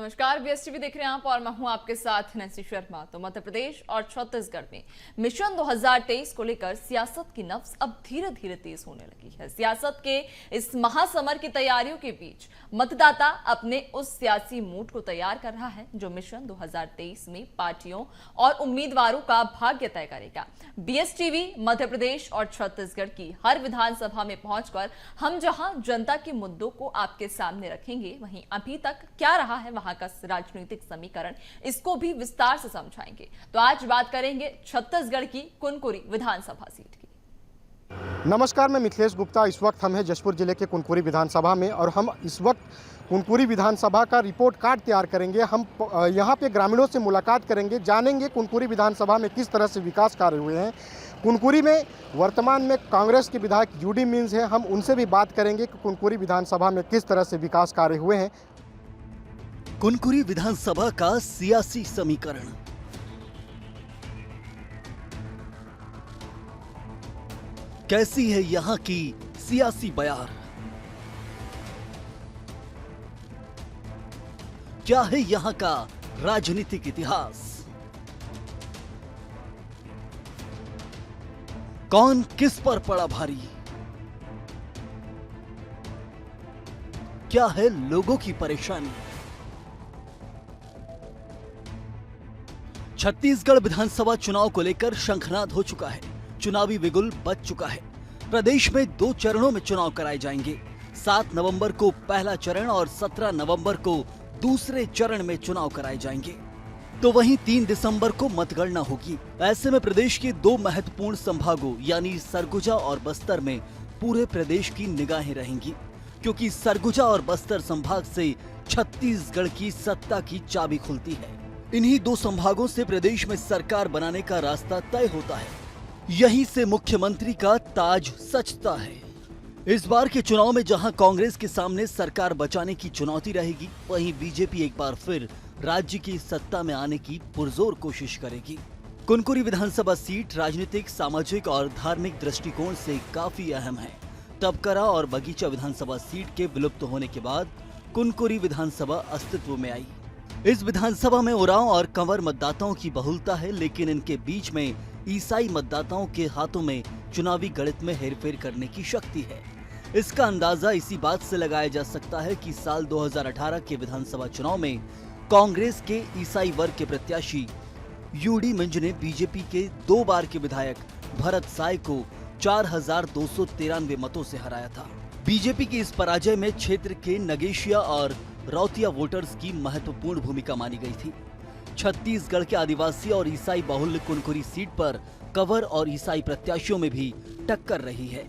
नमस्कार, बीएसटीवी देख रहे हैं आप और मैं हूं आपके साथ नैन्सी शर्मा। तो मध्य प्रदेश और छत्तीसगढ़ में मिशन 2023 को लेकर सियासत की नब्ज अब धीरे धीरे तेज होने लगी है। सियासत के इस महासमर की तैयारियों के बीच मतदाता अपने उस सियासी मूड को तैयार कर रहा है जो मिशन 2023 में पार्टियों और उम्मीदवारों का भाग्य तय करेगा। बीएसटीवी मध्य प्रदेश और छत्तीसगढ़ की हर विधानसभा में पहुंचकर हम जहां जनता के मुद्दों को आपके सामने रखेंगे, वहीं अभी तक क्या रहा है वहां का राजनीतिक समीकरण, इसको भी विस्तार से समझाएंगे। तो आज बात करेंगे छत्तीसगढ़ की कुनकुरी विधानसभा सीट की। नमस्कार, मैं मिथिलेश गुप्ता। इस वक्त हम हैं जशपुर जिले के कुनकुरी विधानसभा में और हम इस वक्त कुनकुरी विधानसभा का रिपोर्ट कार्ड तैयार करेंगे। हम यहाँ पे ग्रामीणों से मुलाकात करेंगे, जानेंगे कुनकुरी विधानसभा में किस तरह से विकास कार्य हुए हैं। कुनकुरी में वर्तमान में कांग्रेस के विधायक यूडी मीन्स हैं, हम उनसे भी बात करेंगे कि कुनकुरी विधानसभा में किस तरह से विकास कार्य हुए हैं। कुनकुरी विधानसभा का सियासी समीकरण। कैसी है यहां की सियासी बयार? क्या है यहां का राजनीतिक इतिहास? कौन किस पर पड़ा भारी? क्या है लोगों की परेशानी? छत्तीसगढ़ विधानसभा चुनाव को लेकर शंखनाद हो चुका है। चुनावी बिगुल बज चुका है। प्रदेश में 2 चरणों में चुनाव कराए जाएंगे। 7 नवंबर को पहला चरण और 17 नवंबर को दूसरे चरण में चुनाव कराए जाएंगे। तो वहीं 3 दिसंबर को मतगणना होगी। ऐसे में प्रदेश के 2 महत्वपूर्ण संभागों यानी सरगुजा और बस्तर में पूरे प्रदेश की निगाहें रहेंगी, क्योंकि सरगुजा और बस्तर संभाग से छत्तीसगढ़ की सत्ता की चाबी खुलती है। इन्हीं 2 संभागों से प्रदेश में सरकार बनाने का रास्ता तय होता है। यहीं से मुख्यमंत्री का ताज सजता है। इस बार के चुनाव में जहां कांग्रेस के सामने सरकार बचाने की चुनौती रहेगी, वहीं बीजेपी एक बार फिर राज्य की सत्ता में आने की पुरजोर कोशिश करेगी। कुनकुरी विधानसभा सीट राजनीतिक, सामाजिक और धार्मिक दृष्टिकोण से काफी अहम है। तपकरा और बगीचा विधानसभा सीट के विलुप्त होने के बाद कुनकुरी विधानसभा अस्तित्व में आई। इस विधानसभा में उरांव और कंवर मतदाताओं की बहुलता है, लेकिन इनके बीच में ईसाई मतदाताओं के हाथों में चुनावी गणित में हेरफेर करने की शक्ति है। इसका अंदाजा इसी बात से लगाया जा सकता है कि साल 2018 के विधानसभा चुनाव में कांग्रेस के ईसाई वर्ग के प्रत्याशी यूडी मिंज ने बीजेपी के 2 बार के विधायक भरत साय को 4293 मतों से हराया था। बीजेपी की इस पराजय में क्षेत्र के नगेशिया और रौतिया वोटर्स की महत्वपूर्ण भूमिका मानी गई थी। छत्तीसगढ़ के आदिवासी और ईसाई बाहुल्य कुनकुरी सीट पर कंवर और ईसाई प्रत्याशियों में भी टक्कर रही है।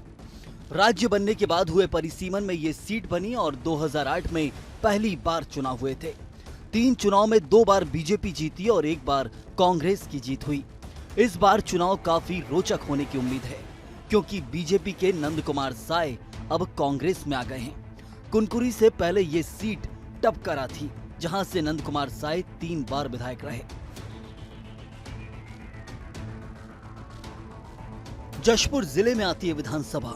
राज्य बनने के बाद हुए परिसीमन में ये सीट बनी और 2008 में पहली बार चुनाव हुए थे। 3 चुनाव में 2 बार बीजेपी जीती और 1 बार कांग्रेस की जीत हुई। इस बार चुनाव काफी रोचक होने की उम्मीद है, क्योंकि बीजेपी के नंद कुमार साय अब कांग्रेस में आ गए हैं। कुनकुरी से पहले ये सीट तपकरा थी, जहां से नंद कुमार साय 3 बार विधायक रहे। जशपुर जिले में आती है विधानसभा।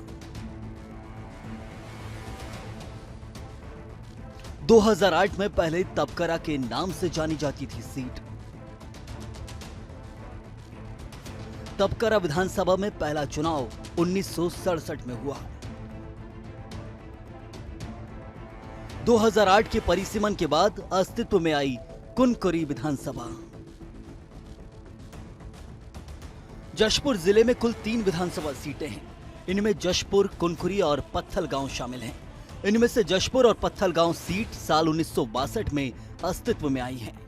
2008 में पहले तपकरा के नाम से जानी जाती थी सीट। तपकरा विधानसभा में पहला चुनाव 1967 में हुआ। 2008 के परिसीमन के बाद अस्तित्व में आई कुनकुरी विधानसभा। जशपुर जिले में कुल 3 विधानसभा सीटें हैं। इनमें जशपुर, कुनकुरी और पत्थलगांव शामिल हैं। इनमें से जशपुर और पत्थलगांव सीट साल 1962 में अस्तित्व में आई हैं,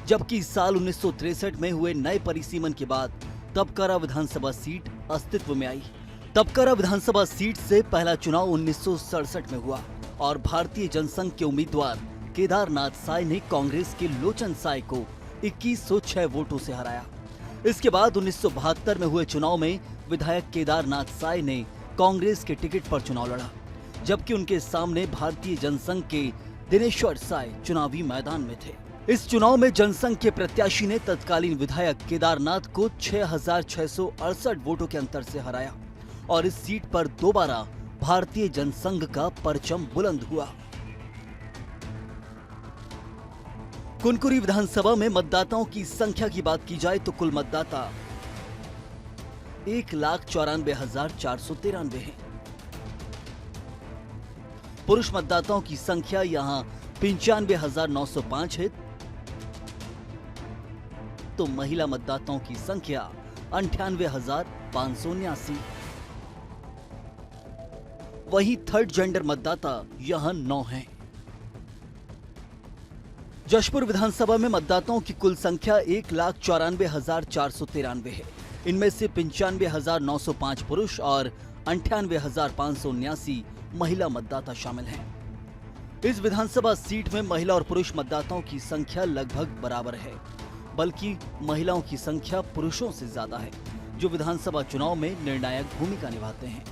जबकि साल 1963 में हुए नए परिसीमन के बाद तपकरा विधानसभा सीट अस्तित्व में आई। तपकरा विधानसभा सीट से पहला चुनाव 1967 में हुआ और भारतीय जनसंघ के उम्मीदवार केदारनाथ साय ने कांग्रेस के लोचन साय को 2106 वोटों से हराया। इसके बाद 1972 में हुए चुनाव में विधायक केदारनाथ साय ने कांग्रेस के टिकट पर चुनाव लड़ा, जबकि उनके सामने भारतीय जनसंघ के दिनेश्वर साय चुनावी मैदान में थे। इस चुनाव में जनसंघ के प्रत्याशी ने तत्कालीन विधायक केदारनाथ को 6668 वोटों के अंतर से हराया और इस सीट पर दोबारा भारतीय जनसंघ का परचम बुलंद हुआ। कुनकुरी विधानसभा में मतदाताओं की संख्या की बात की जाए तो कुल मतदाता 1,94,493 हैं। पुरुष मतदाताओं की संख्या यहां 95,905 है, तो महिला मतदाताओं की संख्या 98,579। वहीं थर्ड जेंडर मतदाता यहां 9 हैं। जशपुर विधानसभा में मतदाताओं की कुल संख्या 1,94,493 है। इनमें से 95,905 पुरुष और 98,579 महिला मतदाता शामिल हैं। इस विधानसभा सीट में महिला और पुरुष मतदाताओं की संख्या लगभग बराबर है, बल्कि महिलाओं की संख्या पुरुषों से ज्यादा है, जो विधानसभा चुनाव में निर्णायक भूमिका निभाते हैं।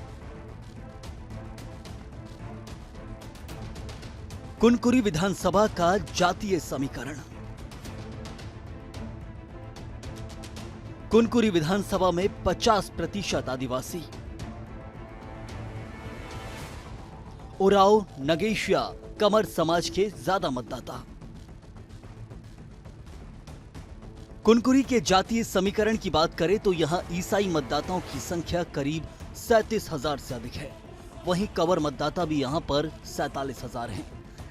कुनकुरी विधानसभा का जातीय समीकरण। कुनकुरी विधानसभा में 50% आदिवासी, उराव, नगेशिया, कमर समाज के ज्यादा मतदाता। कुनकुरी के जातीय समीकरण की बात करें तो यहां ईसाई मतदाताओं की संख्या करीब 37,000 से अधिक है। वहीं कवर मतदाता भी यहां पर 47,000 हैं।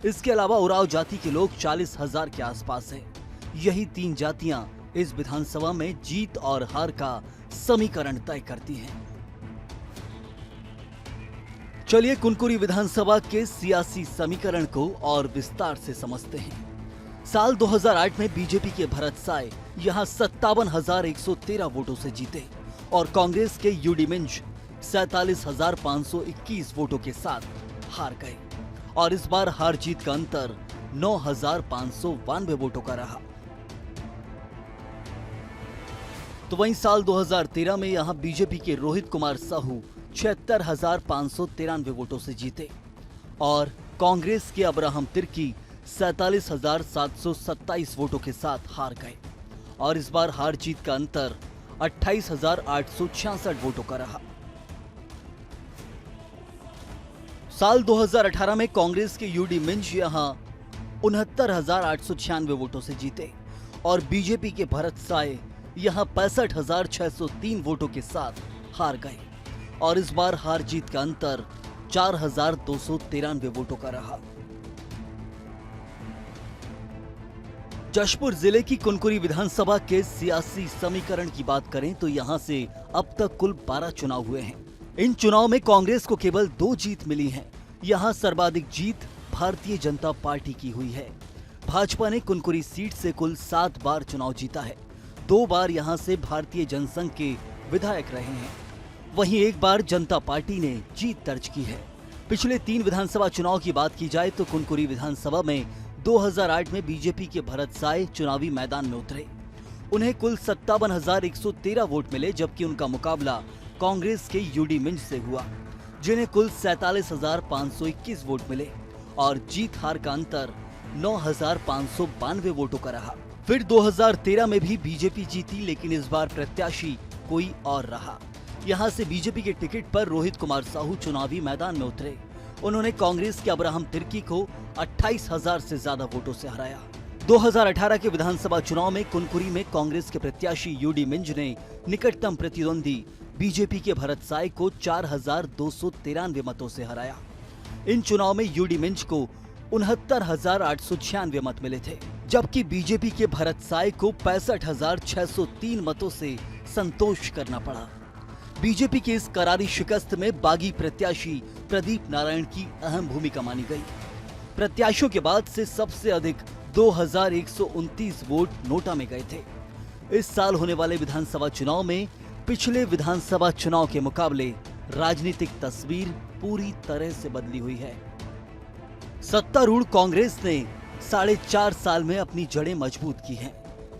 इसके अलावा उराव जाति के लोग 40,000 के आसपास हैं। यही 3 जातियां इस विधानसभा में जीत और हार का समीकरण तय करती हैं। चलिए कुनकुरी विधानसभा के सियासी समीकरण को और विस्तार से समझते हैं। साल 2008 में बीजेपी के भरत साय यहां 57,113 वोटों से जीते और कांग्रेस के यूडी मिंज 47,521 वोटों के साथ हार गए और इस बार हार जीत का अंतर 9,592 वोटों का रहा। तो वहीं साल 2013 में यहां बीजेपी के रोहित कुमार साहू 76,593 वोटों से जीते और कांग्रेस के अब्राहम तिर्की 47,727 वोटों के साथ हार गए और इस बार हार जीत का अंतर 28,866 वोटों का रहा। साल 2018 में कांग्रेस के यूडी मिंज यहां 69,896 वोटों से जीते और बीजेपी के भरत साय यहां 65,603 वोटों के साथ हार गए और इस बार हार जीत का अंतर 4,293 वोटों का रहा। जशपुर जिले की कुनकुरी विधानसभा के सियासी समीकरण की बात करें तो यहां से अब तक कुल 12 चुनाव हुए हैं। इन चुनाव में कांग्रेस को केवल 2 जीत मिली है। यहां सर्वाधिक जीत भारतीय जनता पार्टी की हुई है। भाजपा ने कुनकुरी सीट से कुल 7 बार चुनाव जीता है। 2 बार यहां से भारतीय जनसंघ के विधायक रहे हैं। वहीं 1 बार जनता पार्टी ने जीत दर्ज की है। पिछले 3 विधानसभा चुनाव की बात की जाए तो कुनकुरी विधानसभा में 2008 में बीजेपी के भरत साय चुनावी मैदान में उतरे। उन्हें कुल 57,113 वोट मिले, जबकि उनका मुकाबला कांग्रेस के यूडी मिंज से हुआ, जिन्हें कुल 47,521 वोट मिले और जीत हार का अंतर 9,592 वोटों का रहा। फिर 2013 में भी बीजेपी जीती, लेकिन इस बार प्रत्याशी कोई और रहा। यहां से बीजेपी के टिकट पर रोहित कुमार साहू चुनावी मैदान में उतरे। उन्होंने कांग्रेस के अब्राहम तिर्की को 28,000 से ज्यादा वोटों से हराया। 2018 के विधानसभा चुनाव में कुनकुरी में कांग्रेस के प्रत्याशी यूडी मिंज ने निकटतम प्रतिद्वंदी बीजेपी के भरत साय को 4,293 मतों से हराया। इन चुनाव में यूडी मिंज को 69,896 मत मिले थे, जबकि बीजेपी के भरत साय को 65,603 मतों से संतोष करना पड़ा। बीजेपी की इस करारी शिकस्त में बागी प्रत्याशी प्रदीप नारायण की अहम भूमिका मानी गई। प्रत्याशियों के बाद से सबसे अधिक 2,129 वोट नोटा में गए थे। इस साल होने वाले विधानसभा चुनाव में पिछले विधानसभा चुनाव के मुकाबले राजनीतिक तस्वीर पूरी तरह से बदली हुई है। सत्तारूढ़ कांग्रेस ने 4.5 साल में अपनी जड़ें मजबूत की हैं।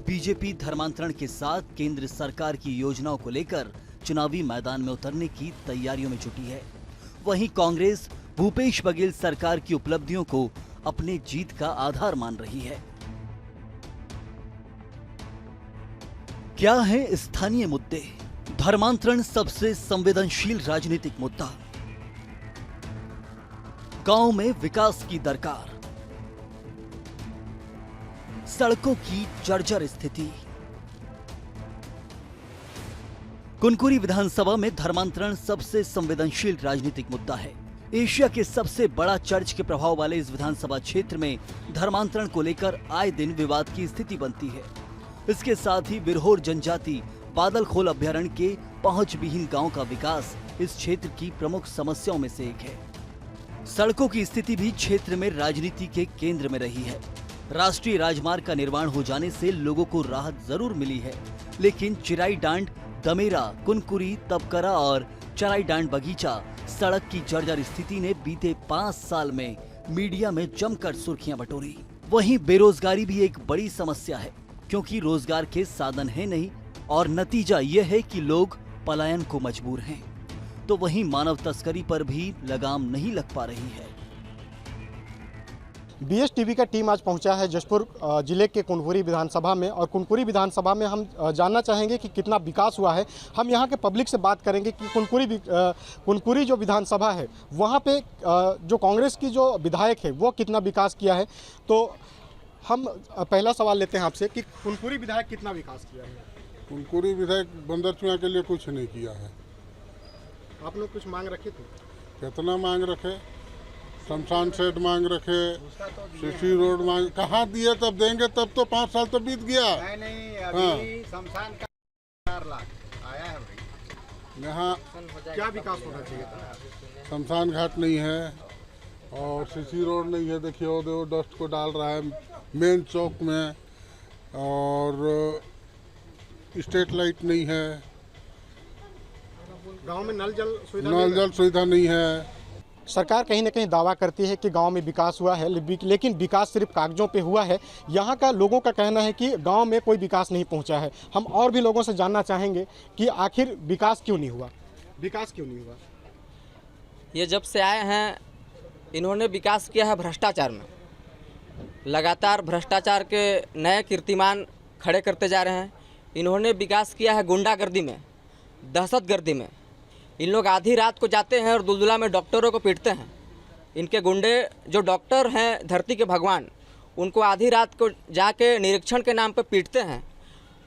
बीजेपी धर्मांतरण के साथ केंद्र सरकार की योजनाओं को लेकर चुनावी मैदान में उतरने की तैयारियों में जुटी है। वहीं कांग्रेस भूपेश बघेल सरकार की उपलब्धियों को अपने जीत का आधार मान रही है। क्या है स्थानीय मुद्दे? धर्मांतरण सबसे संवेदनशील राजनीतिक मुद्दा। गांव में विकास की दरकार। सड़कों की जर्जर स्थिति। कुनकुरी विधानसभा में धर्मांतरण सबसे संवेदनशील राजनीतिक मुद्दा है। एशिया के सबसे बड़ा चर्च के प्रभाव वाले इस विधानसभा क्षेत्र में धर्मांतरण को लेकर आए दिन विवाद की स्थिति बनती है। इसके साथ ही बिरहोर जनजाति बादलखोल अभ्यारण्य के पहुंच विहीन गांव का विकास इस क्षेत्र की प्रमुख समस्याओं में से एक है। सड़कों की स्थिति भी क्षेत्र में राजनीति के केंद्र में रही है। राष्ट्रीय राजमार्ग का निर्माण हो जाने से लोगों को राहत जरूर मिली है, लेकिन चिराई डांड, दमेरा, कुनकुरी, तबकरा और चराई डांड बगीचा सड़क की जर्जर स्थिति ने बीते 5 साल में मीडिया में जमकर सुर्खियां बटोरी। वहीं बेरोजगारी भी एक बड़ी समस्या है, क्योंकि रोजगार के साधन है नहीं और नतीजा यह है कि लोग पलायन को मजबूर हैं। तो वहीं मानव तस्करी पर भी लगाम नहीं लग पा रही है। BSTV का टीम आज पहुंचा है जशपुर जिले के कुनकुरी विधानसभा में, और कुनकुरी विधानसभा में हम जानना चाहेंगे कि कितना विकास हुआ है। हम यहां के पब्लिक से बात करेंगे कि कुनकुरी जो विधानसभा है वहां पे जो कांग्रेस की जो विधायक है वो कितना विकास किया है। तो हम पहला सवाल लेते हैं आपसे कि कुनकुरी विधायक कितना विकास किया है। कुनकुरी विधायक बंदर चुआ के लिए कुछ नहीं किया है। आप लोग कुछ मांग रखे थे? कितना मांग रखे? शमशान सेट मांग रखे, सीसी रोड मांग, कहाँ दिए तब देंगे, तब तो 5 साल तो बीत गया। नहीं अभी शमशान का 4 लाख आया है भाई। यहाँ क्या विकास होना चाहिए था? शमशान घाट नहीं है और सीसी रोड नहीं है। देखिए वो डस्ट को डाल रहा है मेन चौक में, और स्ट्रीट लाइट नहीं है। गांव में नल जल सुविधा नहीं है। सरकार कहीं ना कहीं दावा करती है कि गांव में विकास हुआ है, लेकिन विकास सिर्फ कागजों पे हुआ है। यहाँ का लोगों का कहना है कि गांव में कोई विकास नहीं पहुंचा है। हम और भी लोगों से जानना चाहेंगे कि आखिर विकास क्यों नहीं हुआ। ये जब से आए हैं इन्होंने विकास किया है भ्रष्टाचार में। लगातार भ्रष्टाचार के नए कीर्तिमान खड़े करते जा रहे हैं। इन्होंने विकास किया है गुंडागर्दी में, दहशतगर्दी में। इन लोग आधी रात को जाते हैं और दुलदुला में डॉक्टरों को पीटते हैं। इनके गुंडे जो डॉक्टर हैं धरती के भगवान, उनको आधी रात को जाके निरीक्षण के नाम पर पीटते हैं।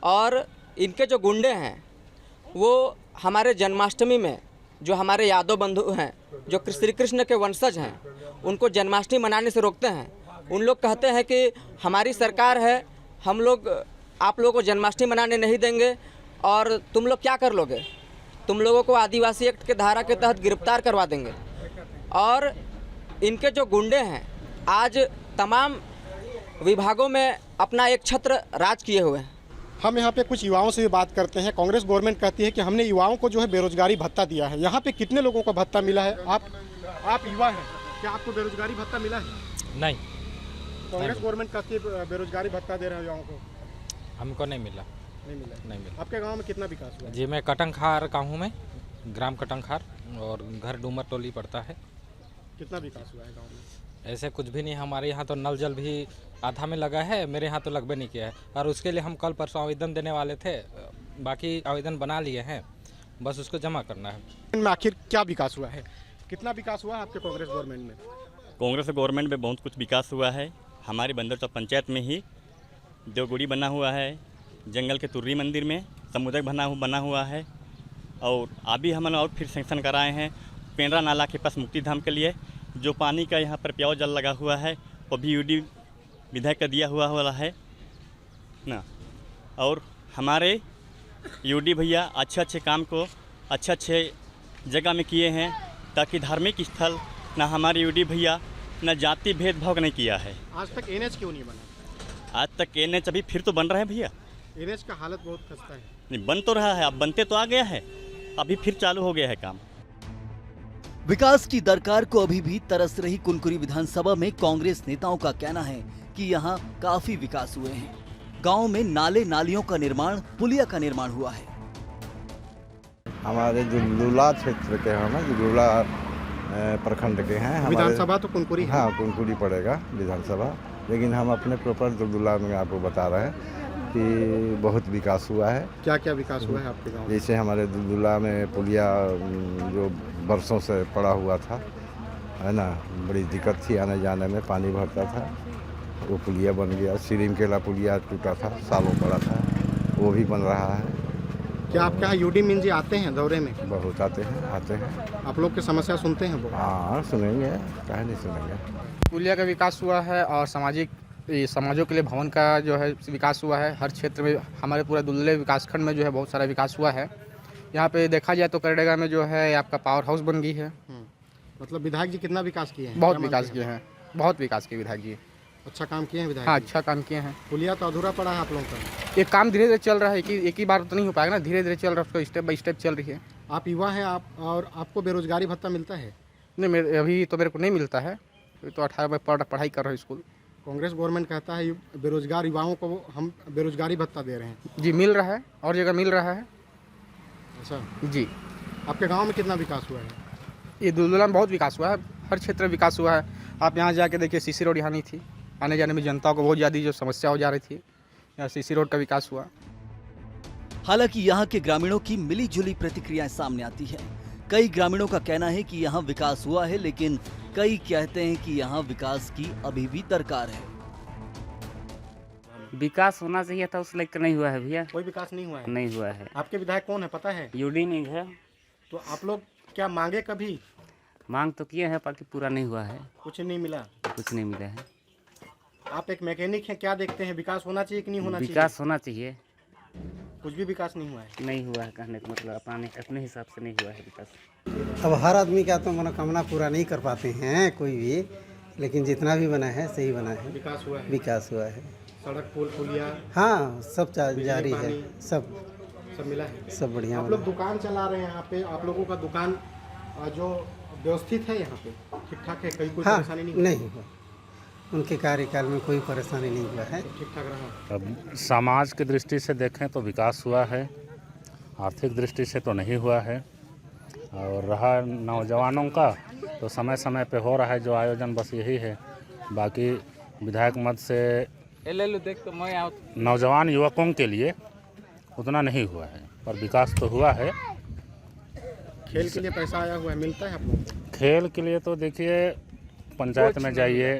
और इनके जो गुंडे हैं वो हमारे जन्माष्टमी में जो हमारे यादव बंधु हैं, जो श्री कृष्ण के वंशज हैं, उनको जन्माष्टमी मनाने से रोकते हैं। उन लोग कहते हैं कि हमारी सरकार है, हम लोग आप लोगों को जन्माष्टमी मनाने नहीं देंगे और तुम लोग क्या कर लोगे, तुम लोगों को आदिवासी एक्ट के धारा के तहत गिरफ्तार करवा देंगे। और इनके जो गुंडे हैं आज तमाम विभागों में अपना एक छत्र राज किए हुए हैं। हम यहाँ पे कुछ युवाओं से भी बात करते हैं। कांग्रेस गवर्नमेंट कहती है कि हमने युवाओं को जो है बेरोजगारी भत्ता दिया है। यहाँ पे कितने लोगों को भत्ता मिला है? आप युवा हैं, क्या आपको बेरोजगारी भत्ता मिला है? नहीं, कांग्रेस गवर्नमेंट कहती है बेरोजगारी भत्ता दे रहे हैं युवाओं को। हमको नहीं मिला। नहीं मिला। आपके गांव में कितना विकास हुआ? जी मैं कटंखार का हूँ, मैं ग्राम कटंखार, और घर डूमर टोली पड़ता है। कितना विकास हुआ है गांव में? ऐसे कुछ भी नहीं। हमारे यहाँ तो नल जल भी आधा में लगा है, मेरे यहाँ तो लगभग नहीं किया है। और उसके लिए हम कल परसों आवेदन देने वाले थे, बाकी आवेदन बना लिए हैं, बस उसको जमा करना है। इनमें आखिर क्या विकास हुआ है? कितना विकास हुआ है आपके कांग्रेस गवर्नमेंट में? कांग्रेस गवर्नमेंट में बहुत कुछ विकास हुआ है। हमारी बंदर चौक पंचायत में ही देवगुड़ी बना हुआ है, जंगल के तुर्री मंदिर में समुदाय बना हुआ है, और अभी हमने और फिर सेंक्शन कराए हैं पेंड्रा नाला के पास मुक्तिधाम के लिए। जो पानी का यहाँ पर प्याव जल लगा हुआ है वो भी यूडी विधायक का दिया हुआ है ना। और हमारे यूडी भैया अच्छे काम को अच्छे जगह में किए हैं, ताकि धार्मिक स्थल ना हमारे यूडी भैया ना जाति भेदभाव नहीं किया है। आज तक NH क्यों नहीं बना? आज तक NH अभी फिर तो बन रहे हैं भैया। NH का हालत बहुत खस्ता है। नहीं, बन तो रहा है, अब बनते तो आ गया है, अभी फिर चालू हो गया है काम। विकास की दरकार को अभी भी तरस रही कुनकुरी विधानसभा में कांग्रेस नेताओं का कहना है कि यहाँ काफी विकास हुए हैं। गांव में नाले नालियों का निर्माण, पुलिया का निर्माण हुआ है। हमारे दुलदुला क्षेत्र के हैं, दुलदुला प्रखंड के हैं। विधानसभा तो कुनकुरी है। हाँ, कुनकुरी पड़ेगा विधानसभा, लेकिन हम अपने प्रॉपर दुलदुला में आपको बता रहे हैं कि बहुत विकास हुआ है। क्या क्या विकास हुआ है आपके गांव में? जैसे हमारे दुलदुला में पुलिया जो बरसों से पड़ा हुआ था, है ना, बड़ी दिक्कत थी आने जाने में, पानी भरता था। वो पुलिया बन गया। सिरिमकेला पुलिया टूटा था, सालों पड़ा था, वो भी बन रहा है। क्या आपके यहाँ यूडी मीन जी आते हैं दौरे में? बहुत आते हैं। आप लोग की समस्या सुनते हैं वो? हाँ सुनेंगे, काहे नहीं सुनेंगे। पुलिया का विकास हुआ है और समाजों के लिए भवन का जो है विकास हुआ है। हर क्षेत्र में हमारे पूरे दुल्ले विकासखंड में जो है बहुत सारा विकास हुआ है। यहाँ पे देखा जाए तो करडेगा में जो है आपका पावर हाउस बन गई है। मतलब विधायक जी कितना विकास किए हैं? बहुत विकास किए हैं, बहुत विकास किए विधायक जी। अच्छा काम किए हैं विधायक? हाँ, जी? अच्छा काम किए हैं। पुलिया तो अधूरा पड़ा है आप लोगों का। ये काम धीरे धीरे चल रहा है, एक ही बार तो नहीं हो पाएगा ना, धीरे धीरे चल रहा है, उसको स्टेप बाय स्टेप चल रही है। आप युवा हैं आप, और आपको बेरोजगारी भत्ता मिलता है? नहीं, अभी तो मेरे को नहीं मिलता है, तो 18 में पढ़ाई कर रहा हूँ स्कूल। कांग्रेस गवर्नमेंट कहता है बेरोजगार युवाओं को हम बेरोजगारी भत्ता दे रहे हैं। जी मिल रहा है, और जगह मिल रहा है। अच्छा जी। आपके गांव में कितना विकास हुआ है? ये दुलदुला में बहुत विकास हुआ है, हर क्षेत्र में विकास हुआ है। आप यहाँ जाके देखिए, सीसी रोड यहाँ नहीं थी, आने जाने में जनता को बहुत ज़्यादा जो समस्या हो जा रही थी, यहाँ सीसी रोड का विकास हुआ। हालांकि यहाँ के ग्रामीणों की मिली जुली प्रतिक्रियाएं सामने आती है। कई ग्रामीणों का कहना है कि यहाँ विकास हुआ है, लेकिन कई कहते हैं कि यहाँ विकास की अभी भी दरकार है। विकास होना चाहिए था, उस लेकर नहीं हुआ है भैया। कोई विकास नहीं हुआ है? नहीं हुआ है। आपके विधायक कौन है पता है? यूडी नहीं है। तो आप लोग क्या मांगे कभी? मांग तो किए हैं, बाकी पूरा नहीं हुआ है। कुछ नहीं मिला? कुछ नहीं मिला है। आप एक मैकेनिक हैं, क्या देखते हैं विकास होना चाहिए कि नहीं होना चाहिए? विकास होना चाहिए। कुछ भी विकास नहीं हुआ है? नहीं हुआ है, कहने का मतलब अपने हिसाब से नहीं हुआ है विकास। अब हर आदमी का तो मनोकामना पूरा नहीं कर पाते हैं कोई भी, लेकिन जितना भी बना है सही बना है। विकास हुआ है? विकास हुआ है। सड़क पुल पुलिया? हाँ, सब जारी है, सब मिला है, सब बढ़िया। आप लोग दुकान चला रहे हैं यहाँ पे, आप लोगों का दुकान जो व्यवस्थित है यहाँ पे ठीक ठाक है? कोई परेशानी नहीं हुआ। उनके कार्यकाल में कोई परेशानी नहीं हुआ है, ठीक ठाक रहा। अब समाज की दृष्टि से देखें तो विकास हुआ है, आर्थिक दृष्टि से तो नहीं हुआ है। और रहा नौजवानों का, तो समय समय पे हो रहा है जो आयोजन, बस यही है। बाकी विधायक मत से नौजवान युवकों के लिए उतना नहीं हुआ है, पर विकास तो हुआ है। खेल के लिए पैसा आया हुआ है, मिलता है आप लोगों को? खेल के लिए तो देखिए, पंचायत में जाइए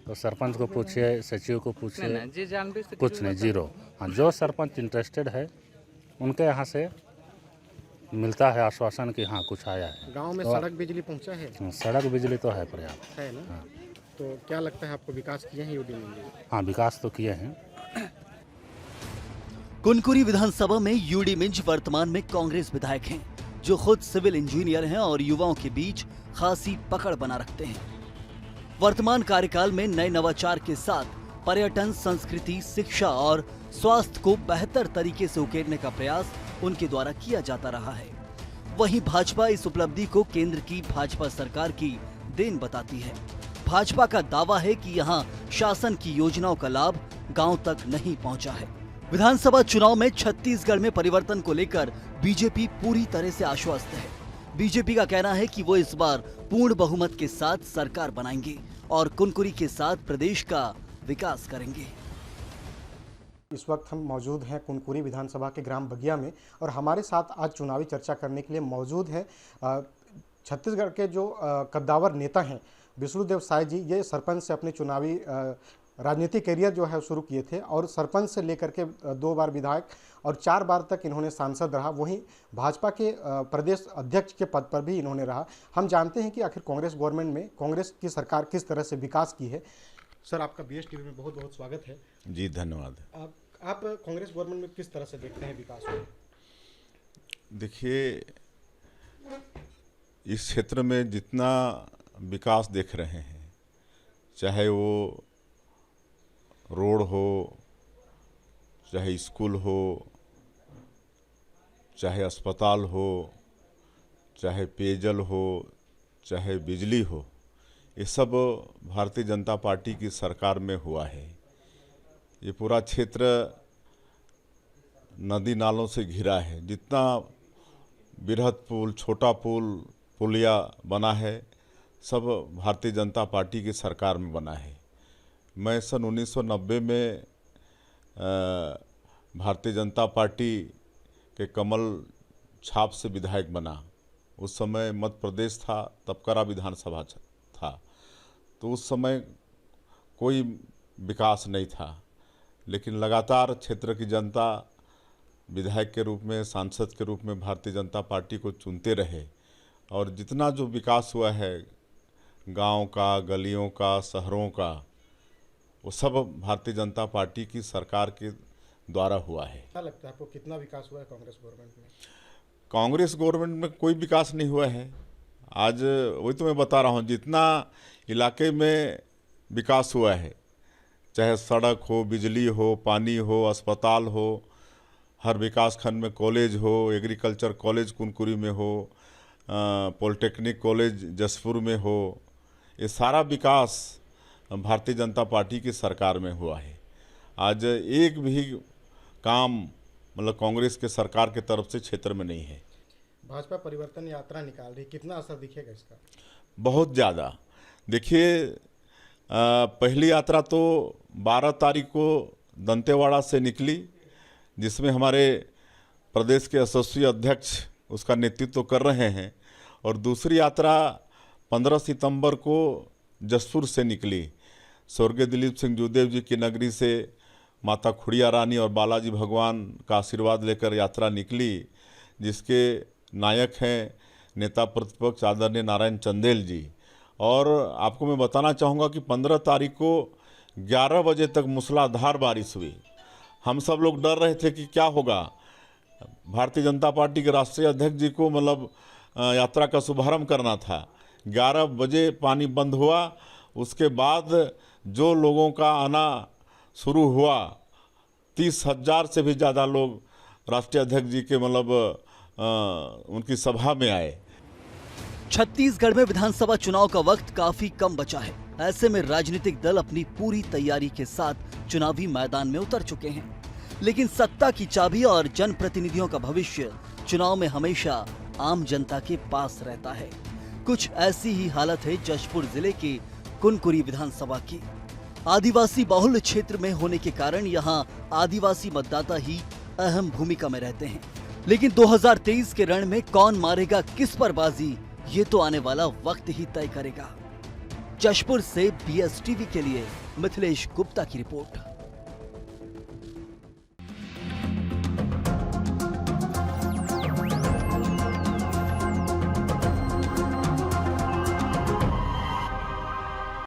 तो सरपंच को पूछिए, सचिव को पूछिए, कुछ नहीं, जीरो। हाँ, जो सरपंच इंटरेस्टेड है उनके यहाँ से मिलता है आश्वासन कि हाँ कुछ आया है। गांव में सड़क बिजली पहुंचा है? सड़क बिजली तो है पर्याप्त है ना? हाँ। तो क्या लगता है आपको, विकास किए हैं यूडी में? हाँ, विकास तो किए हैं। कुनकुरी विधानसभा में यूडी मिंज वर्तमान में कांग्रेस विधायक हैं, जो खुद सिविल इंजीनियर हैं और युवाओं के बीच खासी पकड़ बना रखते हैं। वर्तमान कार्यकाल में नए नवाचार के साथ पर्यटन, संस्कृति, शिक्षा और स्वास्थ्य को बेहतर तरीके से उकेरने का प्रयास उनके द्वारा किया जाता रहा है। वहीं भाजपा इस उपलब्धि को केंद्र की भाजपा सरकार की देन बताती है। भाजपा का दावा है कि यहां शासन की योजनाओं का लाभ गांव तक नहीं पहुंचा है। विधानसभा चुनाव में छत्तीसगढ़ में परिवर्तन को लेकर बीजेपी पूरी तरह से आश्वस्त है। बीजेपी का कहना है कि वो इस बार पूर्ण बहुमत के साथ सरकार बनाएंगे और कुनकुरी के साथ प्रदेश का विकास करेंगे। इस वक्त हम मौजूद हैं कुनकुरी विधानसभा के ग्राम बगिया में, और हमारे साथ आज चुनावी चर्चा करने के लिए मौजूद हैं छत्तीसगढ़ के जो कद्दावर नेता हैं विष्णुदेव साय जी। ये सरपंच से अपने चुनावी राजनीतिक करियर जो है शुरू किए थे, और सरपंच से लेकर के 2 बार विधायक और 4 बार तक इन्होंने सांसद रहा। वहीं भाजपा के प्रदेश अध्यक्ष के पद पर भी इन्होंने रहा। हम जानते हैं कि आखिर कांग्रेस गवर्नमेंट में कांग्रेस की सरकार किस तरह से विकास की है। सर, आपका BS टीवी में बहुत बहुत स्वागत है। जी धन्यवाद। आप कांग्रेस गवर्नमेंट में किस तरह से देखते हैं विकास को? देखिए, इस क्षेत्र में जितना विकास देख रहे हैं, चाहे वो रोड हो, चाहे स्कूल हो, चाहे अस्पताल हो, चाहे पेयजल हो, चाहे बिजली हो, ये सब भारतीय जनता पार्टी की सरकार में हुआ है। ये पूरा क्षेत्र नदी नालों से घिरा है। जितना बृहद पुल, छोटा पुल, पुलिया बना है, सब भारतीय जनता पार्टी की सरकार में बना है। मैं सन 1990 में भारतीय जनता पार्टी के कमल छाप से विधायक बना। उस समय मध्य प्रदेश था, तपकरा विधानसभा था। तो उस समय कोई विकास नहीं था, लेकिन लगातार क्षेत्र की जनता विधायक के रूप में, सांसद के रूप में भारतीय जनता पार्टी को चुनते रहे और जितना जो विकास हुआ है गांव का, गलियों का, शहरों का, वो सब भारतीय जनता पार्टी की सरकार के द्वारा हुआ है। क्या लगता है आपको कितना विकास हुआ है कांग्रेस गवर्नमेंट में? कांग्रेस गवर्नमेंट में कोई विकास नहीं हुआ है। आज वही तो मैं बता रहा हूँ, जितना इलाके में विकास हुआ है, चाहे सड़क हो, बिजली हो, पानी हो, अस्पताल हो, हर विकास खंड में कॉलेज हो, एग्रीकल्चर कॉलेज कुनकुरी में हो, पॉलिटेक्निक कॉलेज जसपुर में हो, ये सारा विकास भारतीय जनता पार्टी की सरकार में हुआ है। आज एक भी काम मतलब कांग्रेस के सरकार के तरफ से क्षेत्र में नहीं है। भाजपा परिवर्तन यात्रा निकाल रही, कितना असर दिखेगा इसका? बहुत ज़्यादा। देखिए, पहली यात्रा तो 12 तारीख को दंतेवाड़ा से निकली, जिसमें हमारे प्रदेश के यशस्वी अध्यक्ष उसका नेतृत्व कर रहे हैं, और दूसरी यात्रा 15 सितंबर को जसपुर से निकली। स्वर्गीय दिलीप सिंह जूदेव जी की नगरी से माता खुड़िया रानी और बालाजी भगवान का आशीर्वाद लेकर यात्रा निकली, जिसके नायक हैं नेता प्रतिपक्ष आदरणीय नारायण चंदेल जी। और आपको मैं बताना चाहूँगा कि 15 तारीख को 11 बजे तक मूसलाधार बारिश हुई। हम सब लोग डर रहे थे कि क्या होगा। भारतीय जनता पार्टी के राष्ट्रीय अध्यक्ष जी को मतलब यात्रा का शुभारंभ करना था। 11 बजे पानी बंद हुआ, उसके बाद जो लोगों का आना शुरू हुआ, 30,000 से भी ज़्यादा लोग राष्ट्रीय अध्यक्ष जी के मतलब उनकी सभा में आए। छत्तीसगढ़ में विधानसभा चुनाव का वक्त काफी कम बचा है। ऐसे में राजनीतिक दल अपनी पूरी तैयारी के साथ चुनावी मैदान में उतर चुके हैं, लेकिन सत्ता की चाबी और जनप्रतिनिधियों का भविष्य चुनाव में हमेशा आम जनता के पास रहता है। कुछ ऐसी ही हालत है जशपुर जिले के कुनकुरी विधानसभा की। आदिवासी बाहुल्य क्षेत्र में होने के कारण यहाँ आदिवासी मतदाता ही अहम भूमिका में रहते हैं, लेकिन 2023 के रण में कौन मारेगा किस पर बाजी, ये तो आने वाला वक्त ही तय करेगा। जशपुर से BSTV के लिए मिथिलेश गुप्ता की रिपोर्ट।